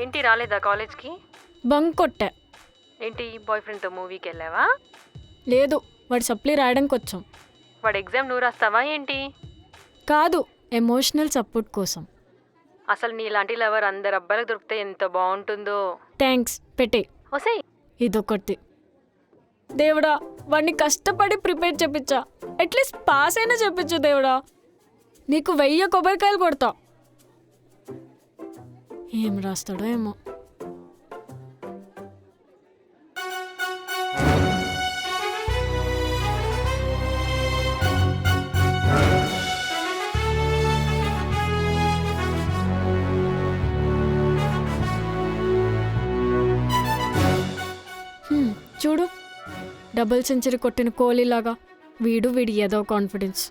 ఏంటి రాలేదా కాలేజ్కి? బంక్ కొట్టా. ఏంటి బాయ్ ఫ్రెండ్తో మూవీకి వెళ్ళావా? లేదు, వాడు సప్లీ రాయడానికి వచ్చాం. వాడు ఎగ్జామ్ నువ్వు రాస్తావా ఏంటి? కాదు, ఎమోషనల్ సపోర్ట్ కోసం. అసలు నీలాంటి లవర్ అందరు అబ్బాయిలకు దొరికితే ఎంత బాగుంటుందో. థ్యాంక్స్, పెట్టే. వసే ఇదొకటి. దేవుడా, వాడిని కష్టపడి ప్రిపేర్ చేపించా. అట్లీస్ట్ పాస్ అయినా చెప్పించు దేవుడా. నీకు 1000 కొబ్బరికాయలు కొడతా. ఏం రాస్తాడో ఏమో. చూడు, డబుల్ సెంచరీ కొట్టిన కోహ్లీలాగా వీడి ఏదో కాన్ఫిడెన్స్.